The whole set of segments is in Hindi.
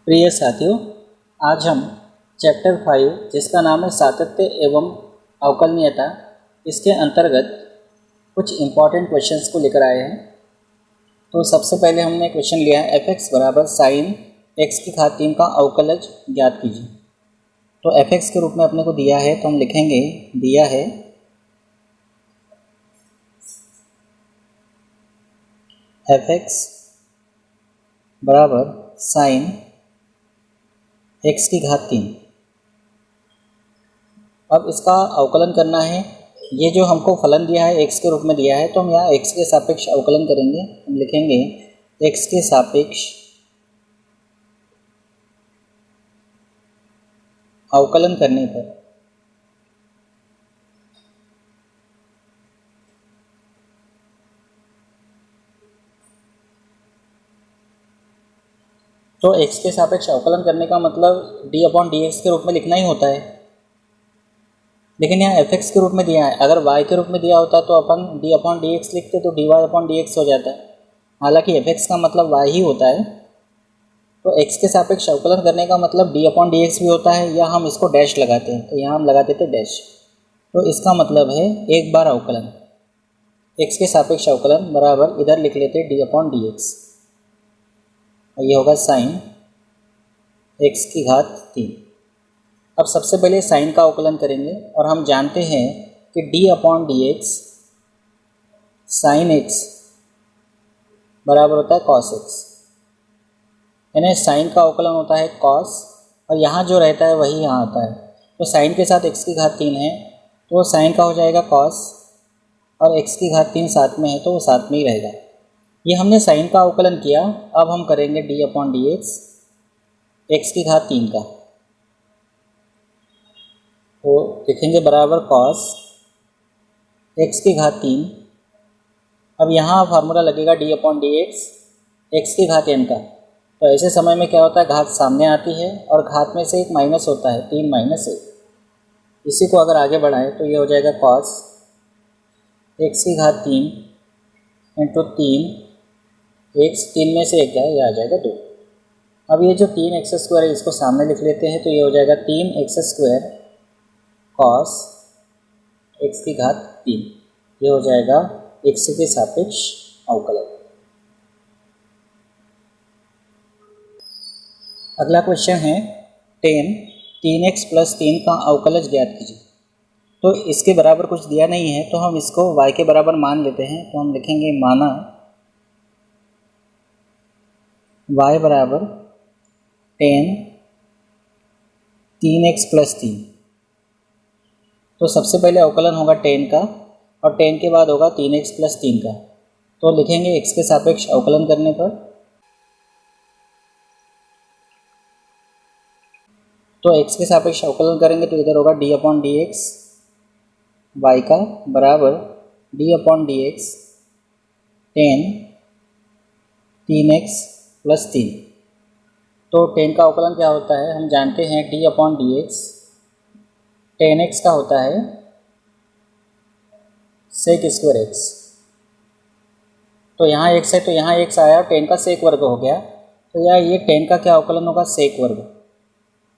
प्रिय साथियों, आज हम चैप्टर 5 जिसका नाम है सातत्य एवं अवकलनीयता, इसके अंतर्गत कुछ इम्पॉर्टेंट क्वेश्चंस को लेकर आए हैं। तो सबसे पहले हमने क्वेश्चन लिया है f(x) बराबर साइन x की घात 3 का अवकलज ज्ञात कीजिए। तो f(x) के रूप में अपने को दिया है, तो हम लिखेंगे दिया है f(x) बराबर साइन x की घात 3। अब इसका अवकलन करना है। ये जो हमको फलन दिया है x के रूप में दिया है, तो हम यहाँ x के सापेक्ष अवकलन करेंगे। हम लिखेंगे x के सापेक्ष अवकलन करने पर तो x के सापेक्ष अवकलन करने का मतलब d/dx के रूप में लिखना ही होता है, लेकिन यहाँ f(x) के रूप में दिया है। अगर y के रूप में दिया होता तो अपन d/dx लिखते तो dy/dx हो जाता है। हालांकि f(x) का मतलब y ही होता है, तो x के सापेक्ष अवकलन करने का मतलब d/dx भी होता है, या हम इसको डैश लगाते हैं, तो यहाँ हम लगा देते डैश। तो इसका मतलब है एक बार अवकलन, x के सापेक्ष अवकलन बराबर इधर लिख लेते d/dx। ये होगा साइन x की घात 3। अब सबसे पहले साइन का अवकलन करेंगे, और हम जानते हैं कि d/dx साइन x बराबर होता है कॉस x, यानी साइन का अवकलन होता है कॉस, और यहाँ जो रहता है वही यहाँ आता है। तो साइन के साथ x की घात 3 है, तो साइन का हो जाएगा कॉस, और x की घात 3 साथ में है तो वो साथ में ही रहेगा। ये हमने साइन का अवकलन किया। अब हम करेंगे d/dx x की घात 3 का, तो लिखेंगे बराबर कॉस x की घात 3। अब यहाँ फार्मूला लगेगा d/dx x की घात n का। तो ऐसे समय में क्या होता है, घात सामने आती है और घात में से एक माइनस होता है, 3 - 1। इसी को अगर आगे बढ़ाए तो ये हो जाएगा कॉस x की घात 3 इंटू 3, x 3 में से 1 गया, ये आ जाएगा 2। अब ये जो 3x² है इसको सामने लिख लेते हैं, तो ये हो जाएगा 3x² कॉस x की घात 3। ये हो जाएगा x के सापेक्ष अवकलन। अगला क्वेश्चन है 10 3x + 3 का अवकलज ज्ञात कीजिए। तो इसके बराबर कुछ दिया नहीं है, तो हम इसको y के बराबर मान लेते हैं। तो हम लिखेंगे माना y बराबर 10 3x + 3। तो सबसे पहले अवकलन होगा 10 का, और 10 के बाद होगा 3x + 3 का। तो लिखेंगे x के सापेक्ष अवकलन करने पर, तो x के सापेक्ष अवकलन करेंगे तो इधर होगा d/dx y का बराबर d/dx 10 3x + 3। तो 10 का अवकलन क्या होता है, हम जानते हैं d/dx 10x का होता है sec² x। तो यहाँ x है तो यहाँ x आया, और 10 का सेक वर्ग हो गया, तो यहाँ ये 10 का क्या अवकलन होगा, सेक वर्ग,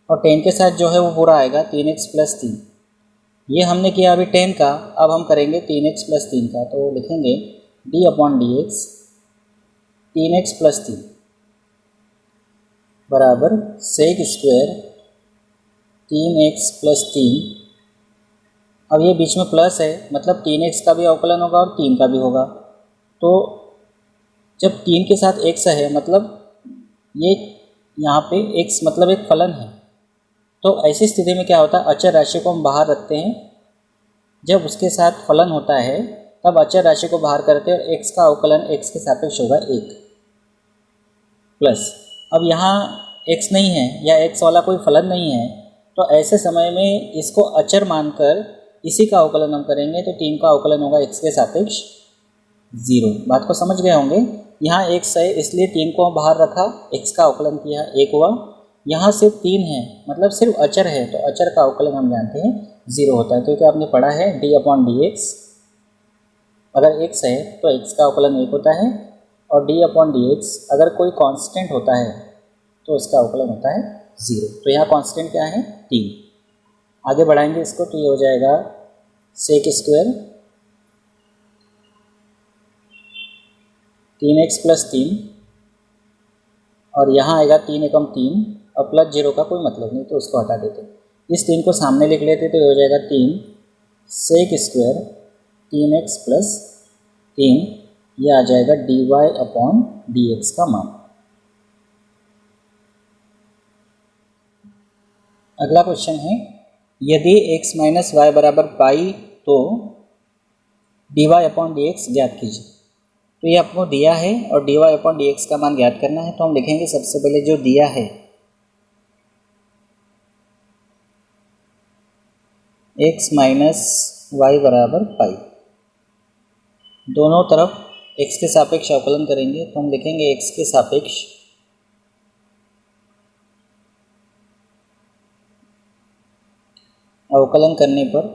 और 10 के साथ जो है वो पूरा आएगा 3x + 3। ये हमने किया अभी 10 का, अब हम करेंगे 3x + 3 का। तो लिखेंगे d/dx 3x + 3 बराबर sec² 3x + 3। अब ये बीच में प्लस है, मतलब 3x का भी अवकलन होगा और 3 का भी होगा। तो जब 3 के साथ x है, मतलब ये यहाँ पे x मतलब एक फलन है, तो ऐसी स्थिति में क्या होता है, अचर राशि को हम बाहर रखते हैं। जब उसके साथ फलन होता है तब अचर राशि को बाहर करते हैं, और x का अवकलन x के सापेक्ष होगा 1 प्लस। अब यहाँ x नहीं है या x वाला कोई फलन नहीं है, तो ऐसे समय में इसको अचर मानकर इसी का अवकलन हम करेंगे, तो 3 का अवकलन होगा x के सापेक्ष 0। बात को समझ गए होंगे। यहाँ x है इसलिए 3 को बाहर रखा, x का अवकलन किया 1 हुआ। यहाँ सिर्फ 3 है, मतलब सिर्फ अचर है, तो अचर का अवकलन हम जानते हैं 0 होता है, क्योंकि आपने पढ़ा है d/dx अगर x है तो x का अवकलन 1 होता है, और d/dx अगर कोई कांस्टेंट होता है तो उसका अवकलन होता है 0। तो यहाँ कांस्टेंट क्या है 3। आगे बढ़ाएंगे इसको तो ये हो जाएगा सेक स्क्वायर 3x प्लस 3 और यहाँ आएगा 3 एकम 3 और प्लस 0 का कोई मतलब नहीं तो उसको हटा देते। इस 3 को सामने लिख लेते तो ये हो जाएगा 3 सेक स्क्वायर 3x प्लस 3, ये आ जाएगा dy/dx का मान। अगला क्वेश्चन है यदि x माइनस वाई बराबर पाई तो dy/dx ज्ञात कीजिए। तो ये आपको दिया है और dy/dx का मान ज्ञात करना है। तो हम लिखेंगे सबसे पहले जो दिया है x माइनस वाई बराबर पाई, दोनों तरफ x के सापेक्ष अवकलन करेंगे तो हम लिखेंगे x के सापेक्ष अवकलन करने पर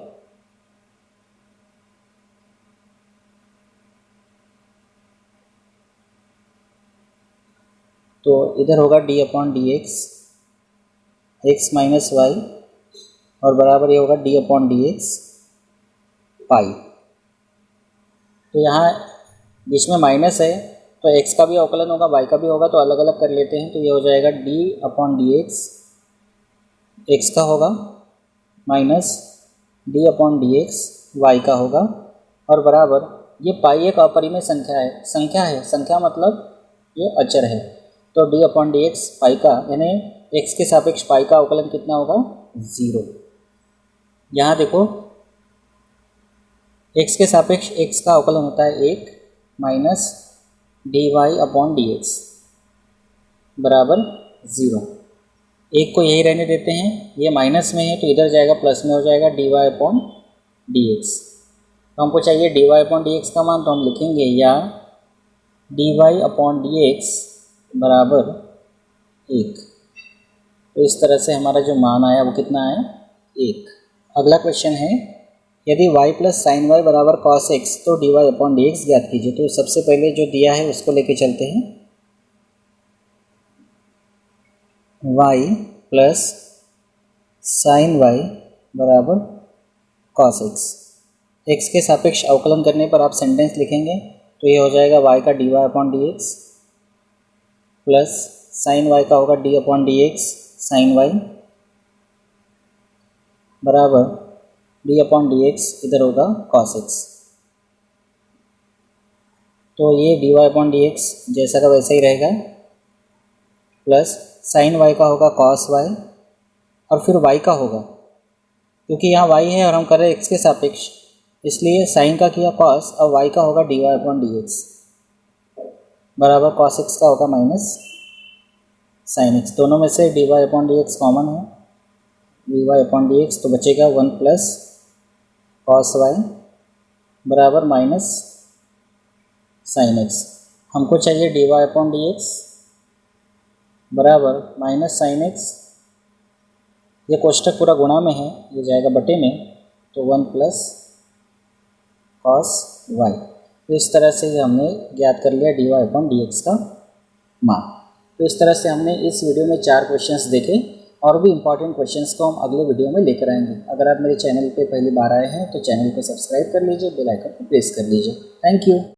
तो इधर होगा d/dx x माइनस वाई और बराबर ये होगा d/dx पाई। तो यहाँ बीच में माइनस है तो x का भी अवकलन होगा y का भी होगा, तो अलग अलग कर लेते हैं। तो ये हो जाएगा d/dx x का होगा माइनस d/dx y का होगा और बराबर ये पाई एक अपरिमेय संख्या मतलब ये अचर है। तो d/dx पाई का यानी x के सापेक्ष पाई का अवकलन कितना होगा 0। यहाँ देखो x के सापेक्ष x का अवकलन होता है 1 माइनस dy/dx बराबर 0। एक को यही रहने देते हैं, ये माइनस में है तो इधर जाएगा प्लस में हो जाएगा dy/dx। तो हमको चाहिए dy/dx का मान, तो हम लिखेंगे या dy/dx बराबर 1। तो इस तरह से हमारा जो मान आया वो कितना आया 1। अगला क्वेश्चन है यदि y प्लस साइन वाई बराबर कॉस एक्स तो dy/dx ज्ञात कीजिए। तो सबसे पहले जो दिया है उसको लेके चलते हैं, y प्लस साइन वाई बराबर कॉस एक्स। एक्स के सापेक्ष अवकलन करने पर आप सेंटेंस लिखेंगे तो ये हो जाएगा y का dy/dx प्लस साइन वाई का होगा d/dx साइन वाई बराबर d/dx इधर होगा cos x। तो ये dy/dx जैसा का वैसा ही रहेगा प्लस साइन y का होगा cos y और फिर y का होगा, क्योंकि यहाँ y है और हम कर रहे हैं x के सापेक्ष, इसलिए साइन का किया cos और y का होगा dy/dx बराबर cos x का होगा माइनस साइन x। दोनों में से dy/dx कॉमन है, dy/dx तो बचेगा 1 प्लस cos y बराबर माइनस साइन x। हमको चाहिए dy/dx बराबर माइनस साइन x। ये कोष्टक पूरा गुणा में है, ये जाएगा बटे में, तो 1 प्लस cos y। तो इस तरह से हमने ज्ञात कर लिया dy/dx का मान। तो इस तरह से हमने इस वीडियो में 4 क्वेश्चंस देखे और भी इम्पॉर्टेंट क्वेश्चंस को हम अगले वीडियो में लेकर आएंगे। अगर आप मेरे चैनल पे पहली बार आए हैं तो चैनल को सब्सक्राइब कर लीजिए, बेल आइकन को प्रेस कर लीजिए। Thank you.